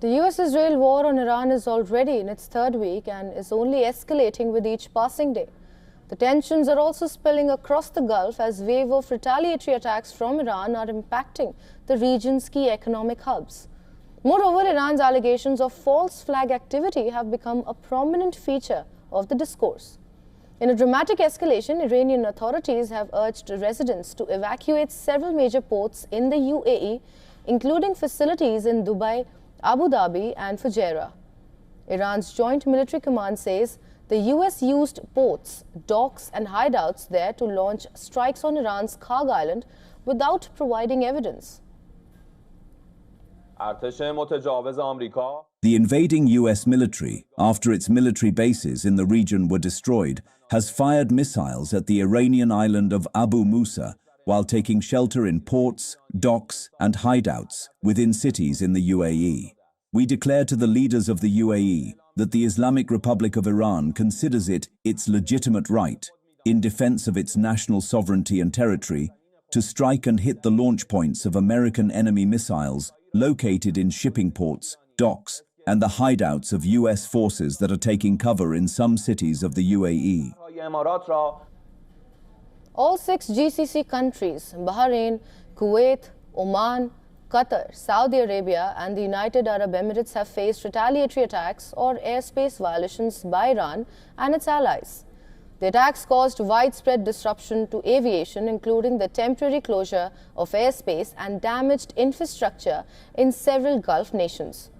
The US-Israel war on Iran is already in its third week and is only escalating with each passing day. The tensions are also spilling across the Gulf as wave of retaliatory attacks from Iran are impacting the region's key economic hubs. Moreover, Iran's allegations of false flag activity have become a prominent feature of the discourse. In a dramatic escalation, Iranian authorities have urged residents to evacuate several major ports in the UAE, including facilities in Dubai, Abu Dhabi and Fujairah. Iran's Joint Military Command says the US used ports, docks and hideouts there to launch strikes on Iran's Karg Island without providing evidence. The invading US military, after its military bases in the region were destroyed, has fired missiles at the Iranian island of Abu Musa while taking shelter in ports, docks and hideouts within cities in the UAE. We declare to the leaders of the UAE that the Islamic Republic of Iran considers it its legitimate right, in defense of its national sovereignty and territory, to strike and hit the launch points of American enemy missiles located in shipping ports, docks, and the hideouts of US forces that are taking cover in some cities of the UAE. All 6 GCC countries, Bahrain, Kuwait, Oman, Qatar, Saudi Arabia and the United Arab Emirates have faced retaliatory attacks or airspace violations by Iran and its allies. The attacks caused widespread disruption to aviation, including the temporary closure of airspace and damaged infrastructure in several Gulf nations.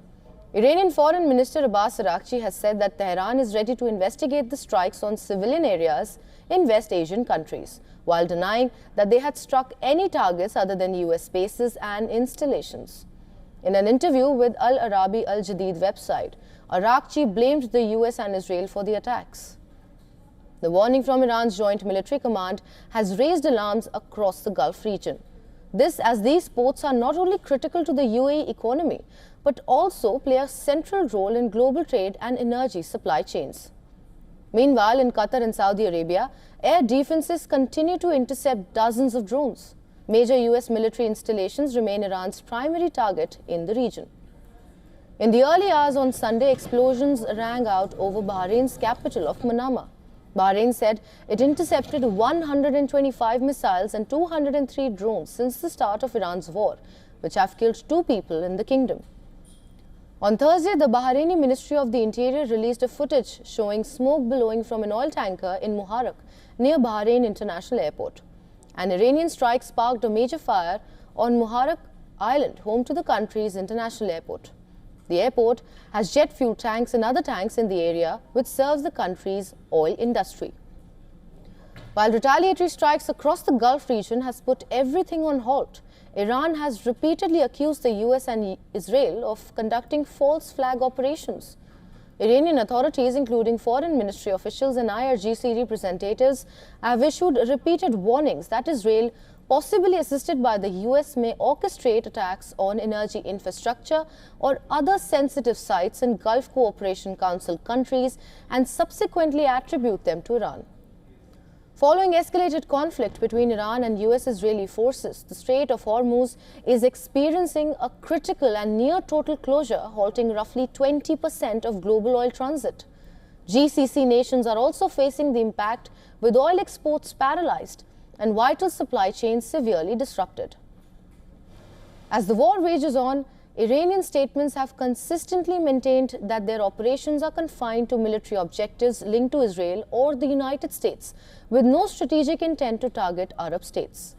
Iranian Foreign Minister Abbas Araghchi has said that Tehran is ready to investigate the strikes on civilian areas in West Asian countries, while denying that they had struck any targets other than US bases and installations. In an interview with Al Arabi Al Jadid website, Araghchi blamed the US and Israel for the attacks. The warning from Iran's Joint Military Command has raised alarms across the Gulf region. This as these ports are not only critical to the UAE economy, but also play a central role in global trade and energy supply chains. Meanwhile, in Qatar and Saudi Arabia, air defenses continue to intercept dozens of drones. Major US military installations remain Iran's primary target in the region. In the early hours on Sunday, explosions rang out over Bahrain's capital of Manama. Bahrain said it intercepted 125 missiles and 203 drones since the start of Iran's war, which have killed 2 people in the kingdom. On Thursday, the Bahraini Ministry of the Interior released a footage showing smoke billowing from an oil tanker in Muharraq, near Bahrain International Airport. An Iranian strike sparked a major fire on Muharraq Island, home to the country's international airport. The airport has jet fuel tanks and other tanks in the area, which serves the country's oil industry. While retaliatory strikes across the Gulf region has put everything on halt, Iran has repeatedly accused the US and Israel of conducting false flag operations. Iranian authorities, including foreign ministry officials and IRGC representatives, have issued repeated warnings that Israel, possibly assisted by the US, may orchestrate attacks on energy infrastructure or other sensitive sites in Gulf Cooperation Council countries and subsequently attribute them to Iran. Following escalated conflict between Iran and US-Israeli forces, the Strait of Hormuz is experiencing a critical and near-total closure, halting roughly 20% of global oil transit. GCC nations are also facing the impact, with oil exports paralyzed and vital supply chains severely disrupted. As the war rages on, Iranian statements have consistently maintained that their operations are confined to military objectives linked to Israel or the United States, with no strategic intent to target Arab states.